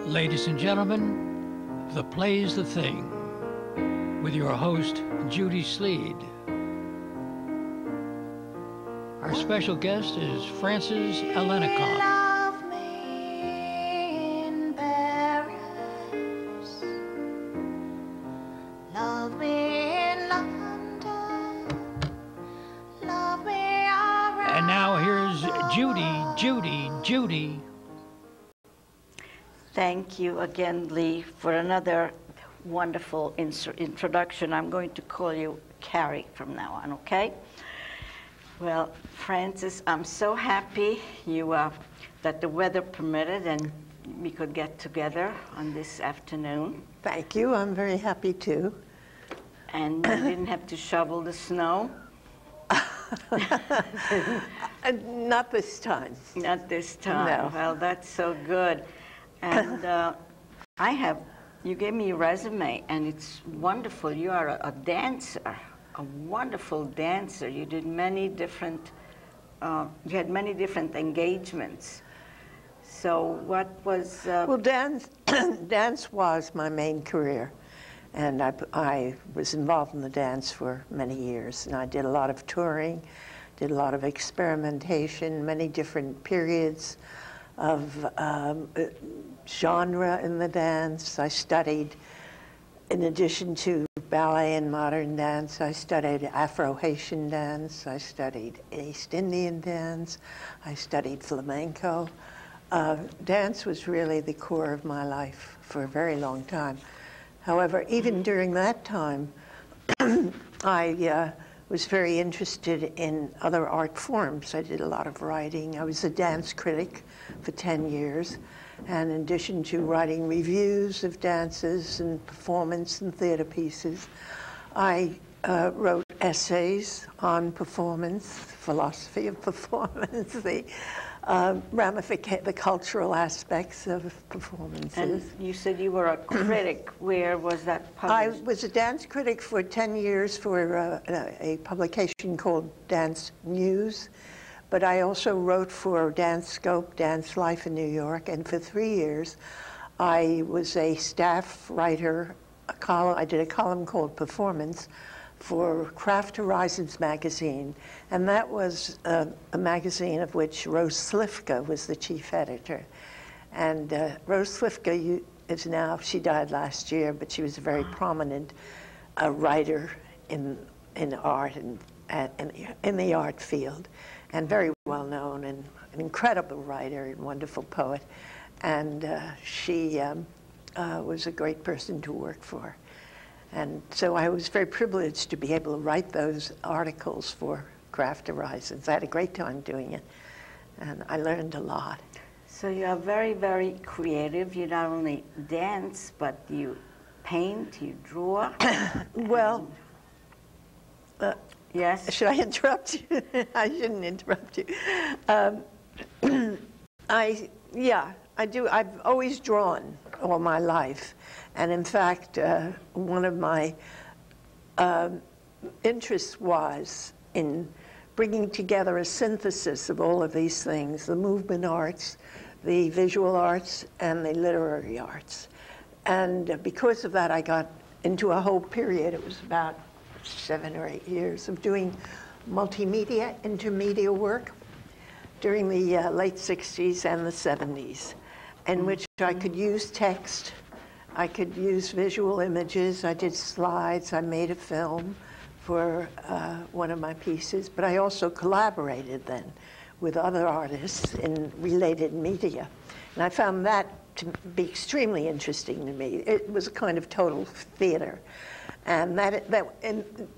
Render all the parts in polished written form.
Ladies and gentlemen, the play's the thing, with your host, Judy Sleed. Our special guest is Frances Alenikoff. Love me in Paris. Love me in London. Love me around. And now here's Judy. Thank you again, Lee, for another wonderful introduction. I'm going to call you Carrie from now on, okay? Well, Frances, I'm so happy that the weather permitted and we could get together on this afternoon. Thank you. I'm very happy too. And you didn't have to shovel the snow? Not this time. Not this time. No. Well, that's so good. And you gave me a resume, and it's wonderful. You are a dancer, a wonderful dancer. You did many different, you had many different engagements. So what was... Well, dance was my main career. And I was involved in the dance for many years. And I did a lot of touring, did a lot of experimentation, many different periods of genre in the dance. I studied, in addition to ballet and modern dance, I studied Afro-Haitian dance, I studied East Indian dance, I studied flamenco. Dance was really the core of my life for a very long time. However, even during that time, I was very interested in other art forms. I did a lot of writing. I was a dance critic for 10 years. And in addition to writing reviews of dances and performance and theater pieces, I wrote essays on performance, philosophy of performance, the cultural aspects of performances. And you said you were a critic. Where was that published? I was a dance critic for 10 years for a publication called Dance News. But I also wrote for Dance Scope, Dance Life in New York, and for 3 years I was a staff writer. I did a column called Performance for Craft Horizons magazine, and that was a magazine of which Rose Slifka was the chief editor. And Rose Slifka is now, she died last year, but she was a very prominent writer in art and in the art field, and very well known, and an incredible writer and wonderful poet. And she was a great person to work for. And so I was very privileged to be able to write those articles for Craft Horizons. I had a great time doing it, and I learned a lot. So you are very, very creative. You not only dance, but you paint, you draw. Well, yes? Should I interrupt you? I shouldn't interrupt you. I do. I've always drawn all my life. And in fact, one of my interests was in bringing together a synthesis of all of these things, the movement arts, the visual arts, and the literary arts. And because of that, I got into a whole period. It was about 7 or 8 years of doing multimedia, intermedia work during the late 60s and the 70s, in which I could use text, I could use visual images, I did slides, I made a film for one of my pieces, but I also collaborated then with other artists in related media. And I found that to be extremely interesting to me. It was a kind of total theater. And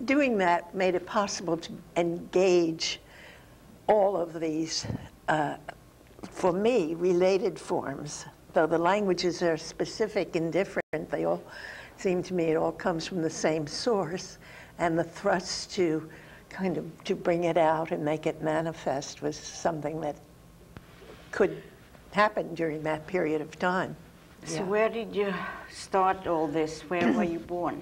doing that made it possible to engage all of these, for me, related forms. Though the languages are specific and different, they all seem to me it all comes from the same source. And the thrust to kind of to bring it out and make it manifest was something that could happen during that period of time. So Yeah. where did you start all this? Where were you born?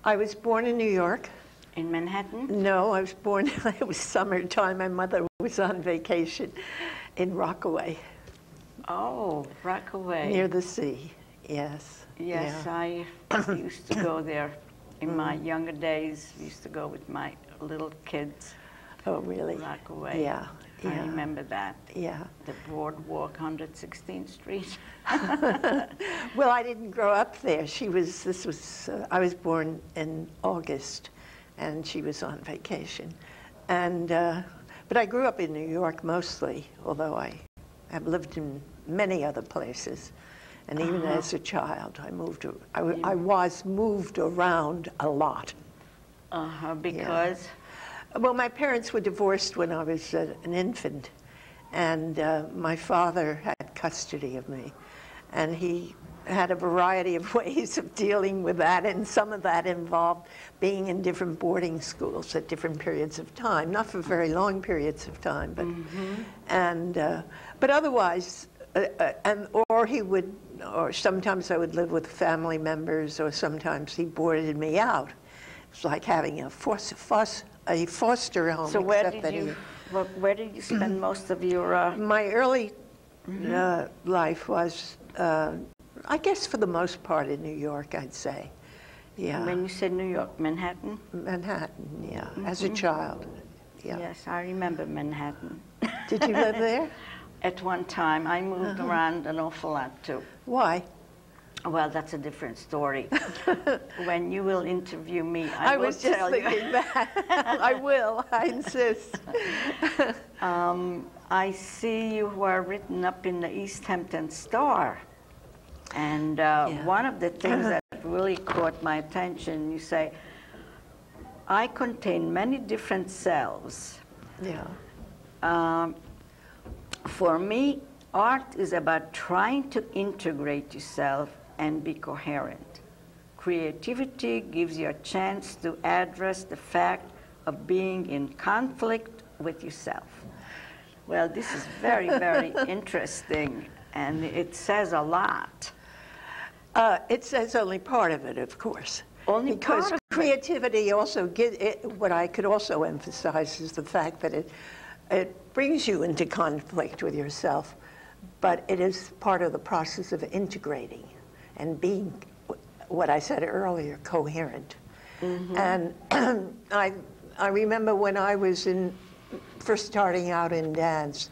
I was born in New York. In Manhattan? No, I was born, it was summertime. My mother was on vacation in Rockaway. Oh, Rockaway. near the sea, yes. Yes, Yeah. I used to go there in my younger days. We used to go with my little kids. Oh, really? Rockaway. Yeah, I yeah. remember that. Yeah. The boardwalk, 116th Street. Well, I didn't grow up there. I was born in August, and she was on vacation. And, but I grew up in New York mostly, although I have lived in many other places. And even as a child, I was moved around a lot. Because? Well, my parents were divorced when I was an infant, and my father had custody of me. And he had a variety of ways of dealing with that, and some of that involved being in different boarding schools at different periods of time, not for very long periods of time, but but otherwise, or sometimes I would live with family members, or sometimes he boarded me out. It's like having a foster home. So where did you spend most of your? My early life was, I guess, for the most part in New York, I'd say. Yeah. When you said New York, Manhattan? Manhattan, yeah. As a child. Yeah. Yes, I remember Manhattan. Did you live there? At one time, I moved around an awful lot too. Why? Well, that's a different story. When you will interview me, I will was just tell you. thinking that. I will, I insist. I see you were written up in the East Hampton Star. And one of the things that really caught my attention, you say, I contain many different selves. Yeah. For me, art is about trying to integrate yourself and be coherent. Creativity gives you a chance to address the fact of being in conflict with yourself. Well, this is very, very interesting, and it says a lot. It says only part of it, of course. Only because part of creativity also what I could also emphasize is the fact that it brings you into conflict with yourself, but it is part of the process of integrating and being, what I said earlier, coherent. And I remember when I was first starting out in dance,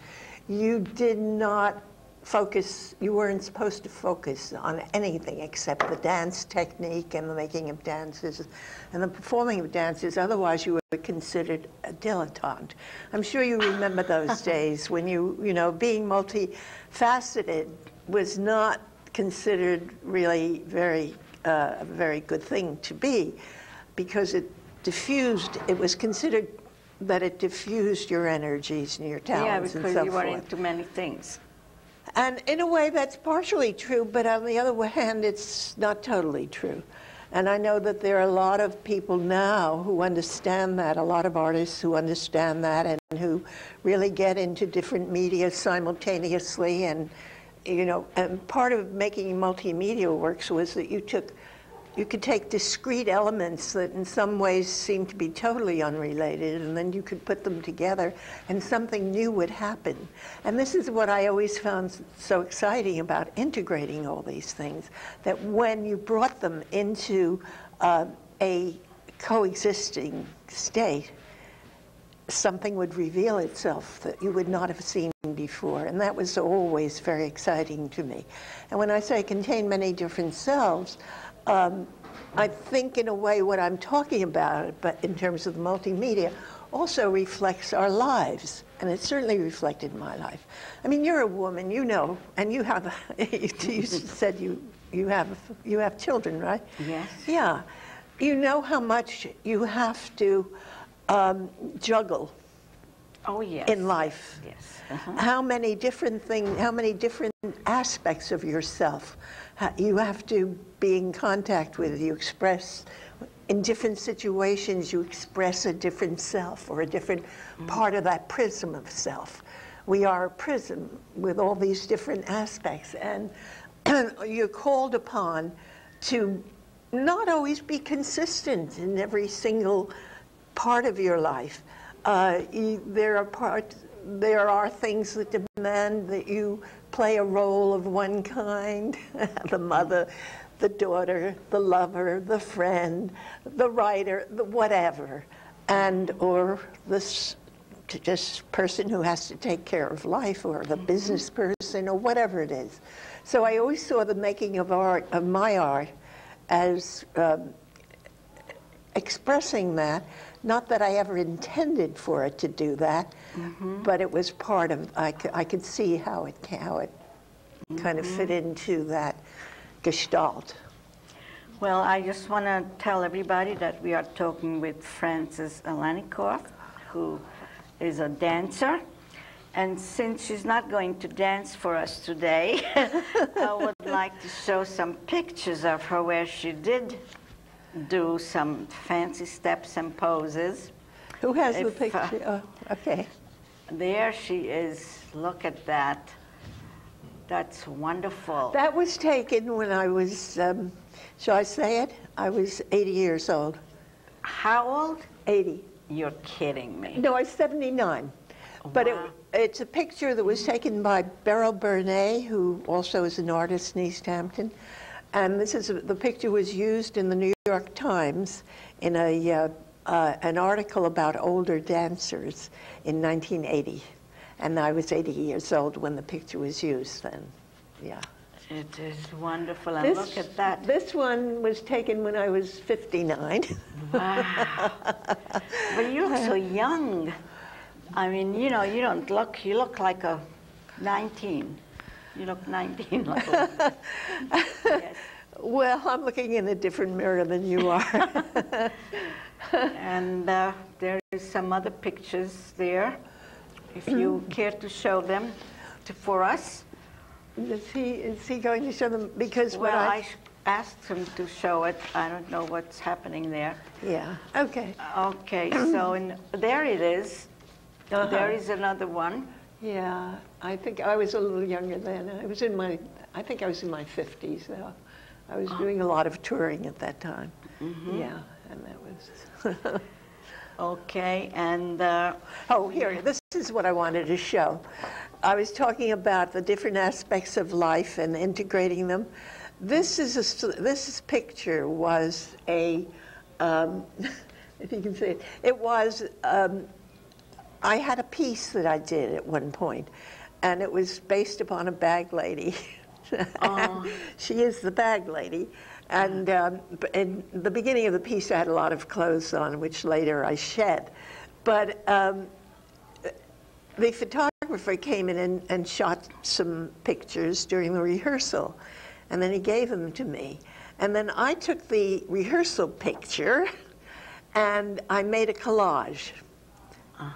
you did not focus, you weren't supposed to focus on anything except the dance technique and the making of dances and the performing of dances. Otherwise, you were considered a dilettante. I'm sure you remember those days when being multifaceted was not considered really a very good thing to be, because it was considered that it diffused your energies and your talents and so forth. Yeah, because you were into many things. And in a way, that's partially true, but on the other hand, it's not totally true. And I know that there are a lot of people now who understand that, a lot of artists who understand that and who really get into different media simultaneously. And, and part of making multimedia works was that you could take discrete elements that in some ways seem to be totally unrelated, and then you could put them together and something new would happen. And this is what I always found so exciting about integrating all these things, that when you brought them into a coexisting state, something would reveal itself that you would not have seen before. And that was always very exciting to me. And when I say contain many different selves, I think in a way what I'm talking about, but in terms of the multimedia, also reflects our lives. And it certainly reflected my life. I mean, you're a woman, and you have, you said you have children, right? Yes. Yeah. You know how much you have to juggle. Oh, yes. In life. Yes. How many different things, how many different aspects of yourself you have to be in contact with. You express, in different situations, you express a different self or a different part of that prism of self. We are a prism with all these different aspects, and you're called upon to not always be consistent in every single part of your life. There are things that demand that you play a role of one kind, the mother, the daughter, the lover, the friend, the writer, the whatever, or this just person who has to take care of life, or the business person, or whatever it is. So I always saw the making of art, of my art, as expressing that. Not that I ever intended for it to do that, but it was part of. I could see how it kind of fit into that gestalt. Well, I just want to tell everybody that we are talking with Frances Alenikoff, who is a dancer. And since she's not going to dance for us today, I would like to show some pictures of her where she did do some fancy steps and poses. Who has the picture? Oh, okay. There she is. Look at that. That's wonderful. That was taken when I was, shall I say it? I was 80 years old. How old? 80. You're kidding me. No, I was 79. But Wow. it's a picture that was taken by Beryl Burnett, who also is an artist in East Hampton. And the picture was used in the New York Times in an article about older dancers in 1980. And I was 80 years old when the picture was used then, yeah. It is wonderful, and look at that. This one was taken when I was 59. Wow. But you look so young. I mean, you know, you look like a 19. You look 19. Yes. Well, I'm looking in a different mirror than you are. And there is some other pictures there, if you care to show them for us. Is he going to show them? Because Well, I asked him to show it. I don't know what's happening there. Yeah, okay. Okay, so there it is. There is another one. Yeah, I think I was a little younger then. I think I was in my 50s though. I was doing a lot of touring at that time. Yeah, and that was. Okay, and Here, this is what I wanted to show. I was talking about the different aspects of life and integrating them. This picture was a, if you can see it, it was. I had a piece that I did at one point, and it was based upon a bag lady. She is the bag lady. And in the beginning of the piece, I had a lot of clothes on, which later I shed. But the photographer came in and shot some pictures during the rehearsal, and then he gave them to me. And then I took the rehearsal picture, and I made a collage.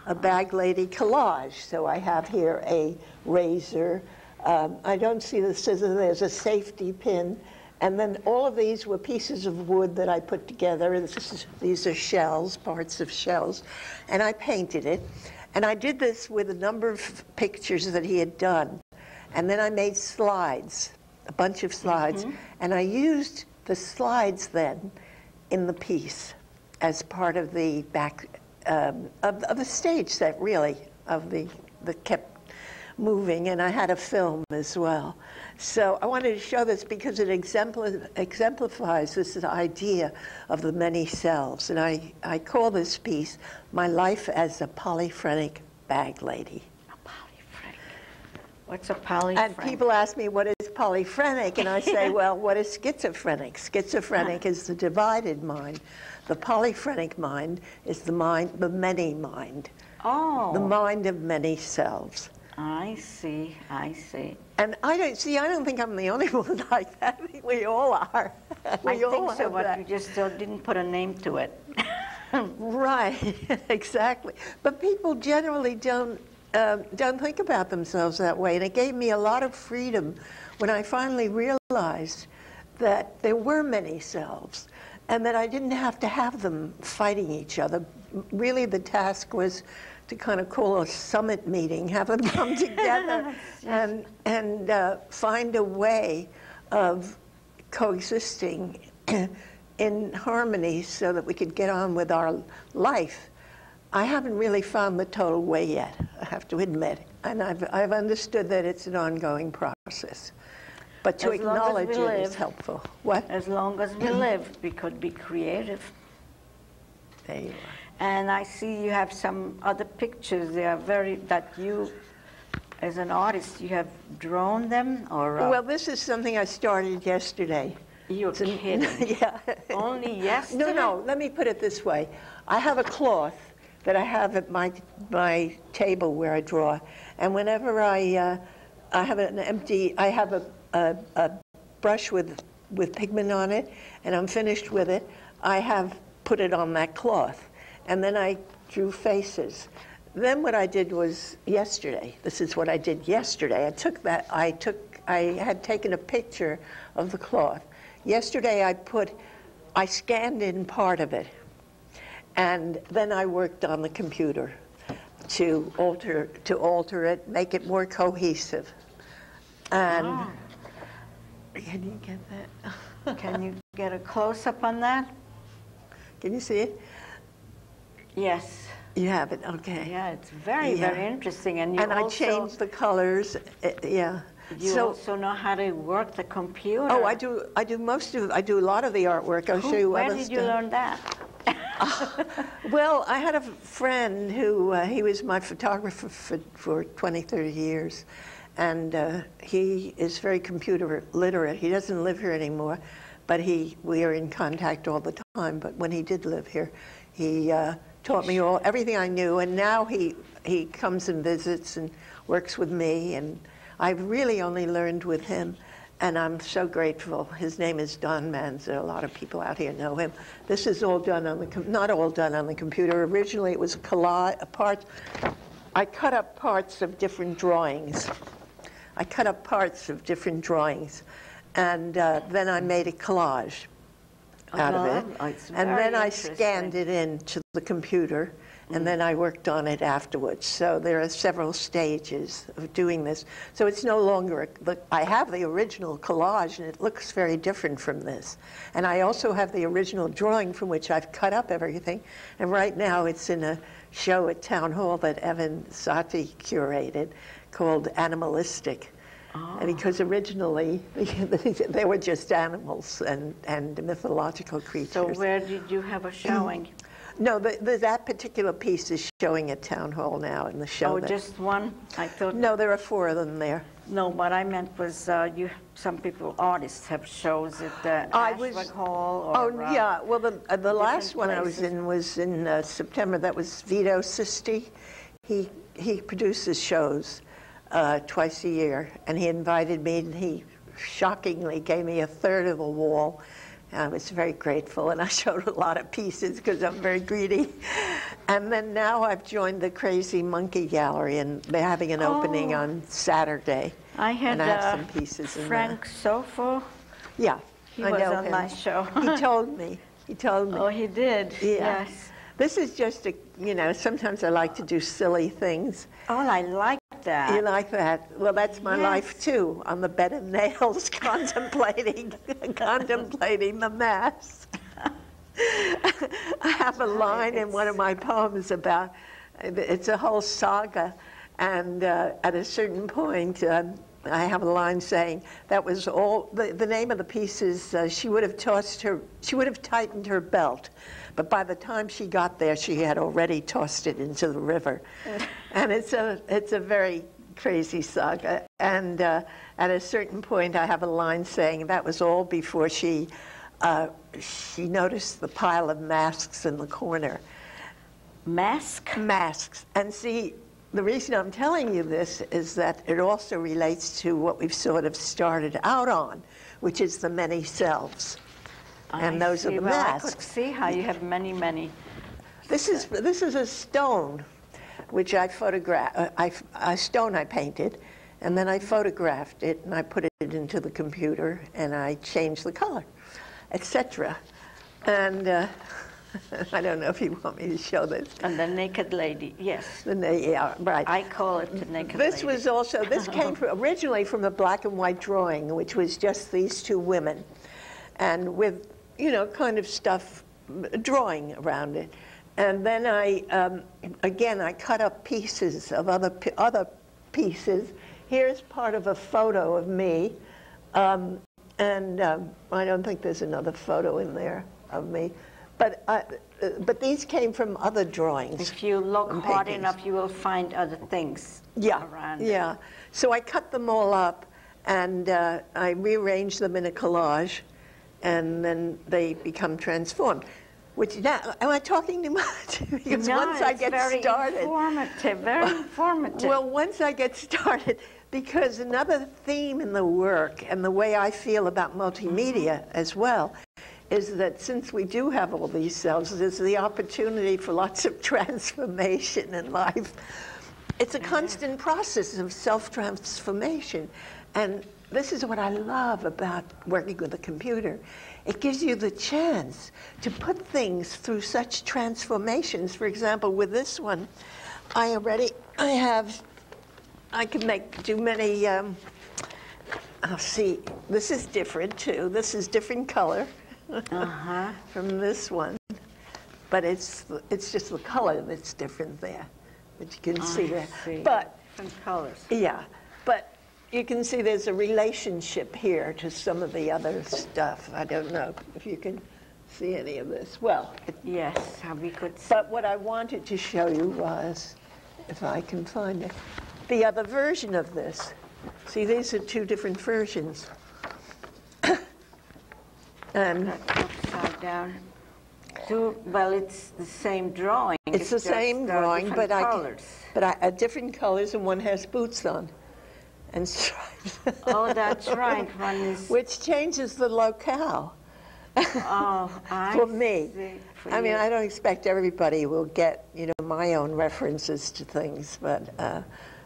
A bag lady collage. So I have here a razor. I don't see the scissors. There's a safety pin. And then all of these were pieces of wood that I put together. These are shells, parts of shells. And I painted it. And I did this with a number of pictures that he had done. And then I made slides, a bunch of slides. And I used the slides then in the piece as part of the back of the stage set, really, that kept moving, and I had a film as well. So I wanted to show this because it exemplifies this idea of the many selves, and I call this piece My Life as a Polyphrenic Bag Lady. A polyphrenic. What's a polyphrenic? And people ask me, what is polyphrenic? And I say, well, what is schizophrenic? Schizophrenic is the divided mind. The polyphrenic mind is the many mind. Oh. The mind of many selves. I see, I see. And I don't think I'm the only one like that. I think we all are. I think so, but you just still didn't put a name to it. Right, exactly. But people generally don't think about themselves that way. And it gave me a lot of freedom when I finally realized that there were many selves and that I didn't have to have them fighting each other. Really, the task was to kind of call a summit meeting, have them come together and find a way of coexisting in harmony so that we could get on with our life. I haven't really found the total way yet, I have to admit. And I've understood that it's an ongoing process. But to acknowledge it is helpful. What? As long as we live, we could be creative. There you are. And I see you have some other pictures. They are that you, as an artist, you have drawn them, or? Well, this is something I started yesterday. You're kidding. Yeah. Only yesterday? No, let me put it this way. I have a cloth that I have at my table where I draw, and whenever I have a brush with pigment on it, and I'm finished with it, I have put it on that cloth, and then I drew faces. Then what I did was yesterday. This is what I did yesterday. I had taken a picture of the cloth. Yesterday I scanned in part of it, and then I worked on the computer to alter it, make it more cohesive. And can you get that? Can you get a close-up on that? Can you see it? Yes. You have it, okay. Yeah, it's very, very interesting. And I changed the colors, yeah. You also know how to work the computer. Oh, I do a lot of the artwork. I'll show you Where did you learn that? Well, I had a friend who, he was my photographer for 20, 30 years. And he is very computer literate. He doesn't live here anymore, but we are in contact all the time. But when he did live here, he taught me everything I knew. And now he comes and visits and works with me. And I've really only learned with him. And I'm so grateful. His name is Don Manza. A lot of people out here know him. This is all done on not all done on the computer. Originally, it was I cut up parts of different drawings. And then I made a collage out of it. And then I scanned it into the computer, and then I worked on it afterwards. So there are several stages of doing this. So it's no longer, I have the original collage, and it looks very different from this. And I also have the original drawing from which I've cut up everything. And right now it's in a show at Town Hall that Evan Sati curated, called Animalistic. Because originally they were just animals and mythological creatures. So where did you have a showing? No, that particular piece is showing at Town Hall now in the show. Oh, just one? I thought. No, there are 4 of them there. No, what I meant was some artists have shows at the Ashwick Hall. Or, yeah. Well, the last one I was in September. That was Vito Sisti. He produces shows twice a year, and he invited me, and he shockingly gave me a third of the wall. I was very grateful, and I showed a lot of pieces because I'm very greedy. And then now I've joined the Crazy Monkey Gallery, and they're having an opening on Saturday. I had some pieces in Frank Sofo. Yeah, he was on my show. He told me. Oh, he did? Yeah. Yes. This is just sometimes I like to do silly things. Oh, I like that. You like that? Well, that's my life too, on the bed of nails, contemplating the mass. I have a line in one of my poems about, it's a whole saga, and at a certain point, I have a line saying that was all. The name of the piece is she would have tightened her belt, but by the time she got there, she had already tossed it into the river, and it's a very crazy saga. And at a certain point, I have a line saying that was all before she noticed the pile of masks in the corner. Masks, and see. The reason I'm telling you this is that it also relates to what we've sort of started out on, which is the many selves. And those are the masks. I could see how you have many, many. This is a stone, which I photographed, a stone I painted, and then I photographed it, and I put it into the computer, and I changed the color, etc. And I don't know if you want me to show this. And the naked lady, yes. Yeah, right. I call it the naked lady. This came originally from a black and white drawing, which was just these 2 women, and with, kind of stuff, drawing around it. And then again, I cut up pieces of other pieces. Here's part of a photo of me. I don't think there's another photo in there of me. But these came from other drawings. If you look hard enough, you will find other things around it. Yeah. So I cut them all up, and I rearranged them in a collage, and then they become transformed. Which now, am I talking too much? Because no, once I get started, informative, very informative. Well, once I get started, because another theme in the work and the way I feel about multimedia as well is that since we do have all these cells, there's the opportunity for lots of transformation in life. It's a constant process of self-transformation. And this is what I love about working with a computer. It gives you the chance to put things through such transformations. For example, with this one, I can do many, see, this is different too. This is different color from this one. But it's just the color that's different there. But you can see there. But different colors. Yeah, but you can see there's a relationship here to some of the other stuff. I don't know if you can see any of this. Well, yes, we could see. But what I wanted to show you was, if I can find it, the other version of this. See, these are two different versions. And upside down. Well, it's the same drawing. It's the same drawing, but different colors, and one has boots on and stripes. Oh, that's right. One is which changes the locale. Oh, for me. I mean, I don't expect everybody will get, my own references to things, but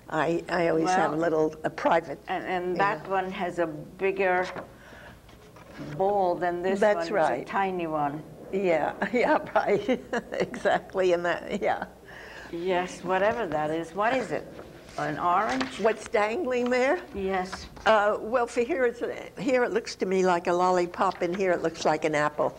I always have a private. And that one has a bigger ball than this That's one. That's right. It's a tiny one. Yeah, right. Exactly, and that, yeah. Yes, whatever that is. What is it? An orange? What's dangling there? Yes. Well, for here it looks to me like a lollipop, and here it looks like an apple.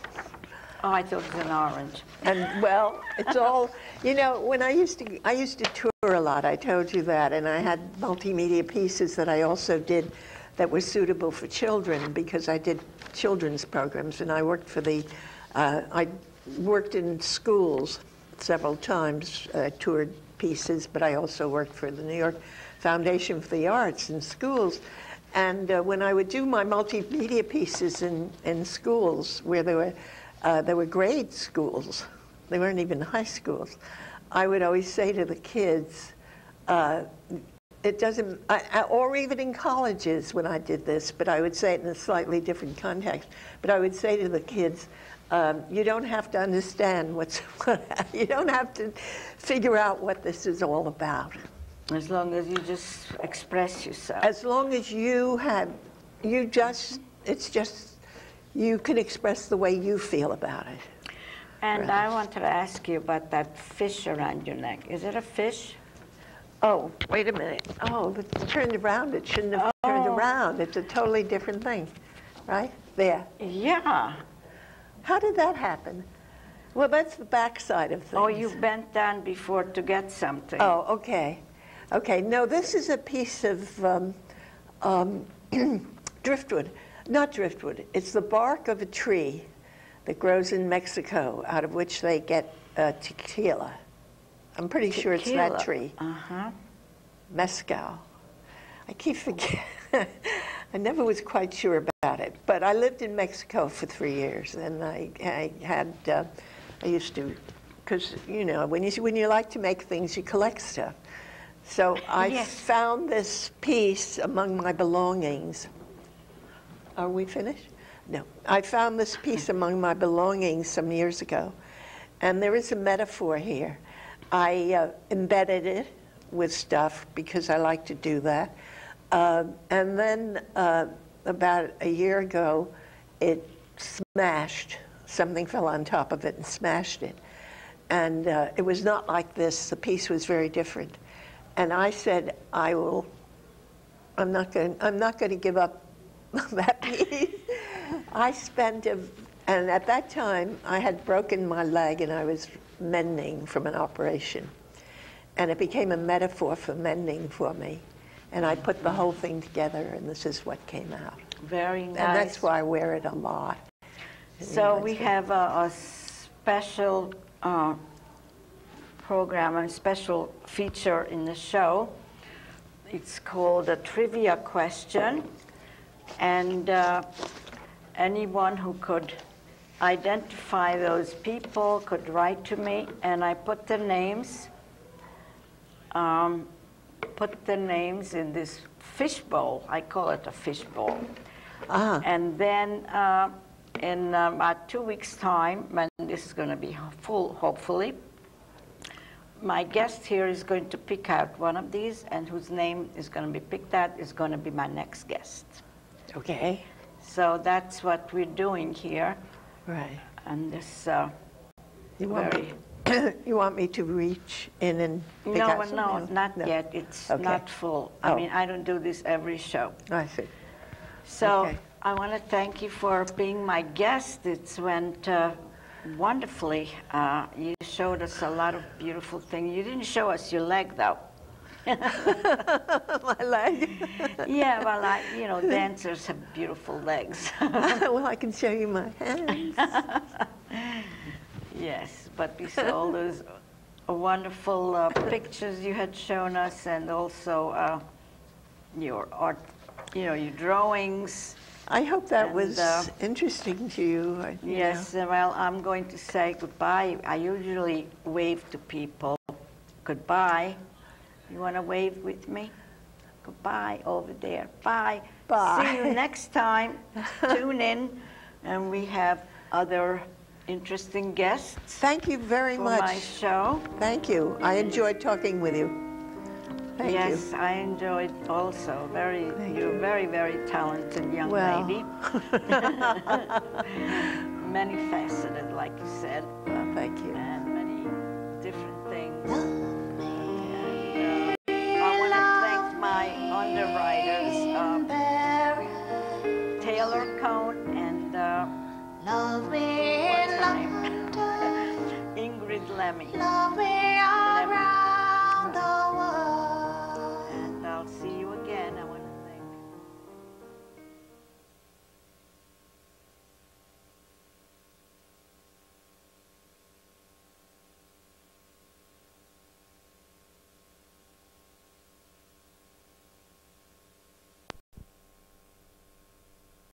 Oh, I thought it was an orange. And well, it's all, when I used to tour a lot, I told you that, and I had multimedia pieces that I also did that were suitable for children because I did children's programs, and I worked for I worked in schools several times, toured pieces, but I also worked for the New York Foundation for the Arts in schools. And when I would do my multimedia pieces in schools where there were grade schools, they weren't even high schools, I would always say to the kids, it doesn't, or even in colleges when I did this, but I would say it in a slightly different context, but I would say to the kids, you don't have to understand you don't have to figure out what this is all about. As long as you just express yourself. As long as you can express the way you feel about it. And Right. I wanted to ask you about that fish around your neck. Is it a fish? Oh, wait a minute. Oh, it's turned around. It shouldn't have turned around. It's a totally different thing, right? There. Yeah. How did that happen? Well, that's the back-side of things. Oh, you bent down before to get something. Oh, okay. Okay, no, this is a piece of driftwood. Not driftwood. It's the bark of a tree that grows in Mexico, out of which they get tequila. I'm pretty sure it's that tree. Uh-huh. Mezcal. I keep forgetting. I never was quite sure about it, but I lived in Mexico for 3 years, and I used to, because when you like to make things, you collect stuff. So I found this piece among my belongings. Are we finished? No. I found this piece among my belongings some years ago, and there is a metaphor here. I embedded it with stuff because I like to do that. And then about a year ago, it smashed. Something fell on top of it and smashed it. And it was not like this. The piece was very different. And I said, I'm not going to give up that piece. I spent, and at that time, I had broken my leg, and I was mending from an operation. And it became a metaphor for mending for me. And I put the whole thing together, and this is what came out. Very nice. And that's why I wear it a lot. So we have a special program, a special feature in the show. It's called a trivia question. And anyone who could identify those people could write to me, and I put the names in this fishbowl. I call it a fishbowl. And then in about 2 weeks' time, when this is going to be full, hopefully, my guest here is going to pick out one of these, and whose name is going to be picked out is going to be my next guest. Okay. So that's what we're doing here. Right. And this You want me to reach in and pick out some No, names? not No. yet. It's Okay. not full. Oh. I mean, I don't do this every show. I see. So Okay. I want to thank you for being my guest. It went wonderfully. You showed us a lot of beautiful things. You didn't show us your leg, though. My leg? Yeah, well, dancers have beautiful legs. Well, I can show you my hands. Yes, but we saw all those wonderful pictures you had shown us, and also your art, your drawings. I hope that And, was interesting to you. Yes, well, I'm going to say goodbye. I usually wave to people. Goodbye. You want to wave with me? Goodbye over there. Bye. Bye. See you next time. Tune in, and we have other interesting guests Thank you very for much. my show. Thank you. I enjoyed talking with you. Thank Yes, you. I enjoyed also. You're a very, very talented young Well. lady. Many faceted, like you said. Well, thank you. And many different things. And, I want to thank my underwriters, Taylor Cohn and Love me what's in her name? London. Ingrid Lemmy. Love me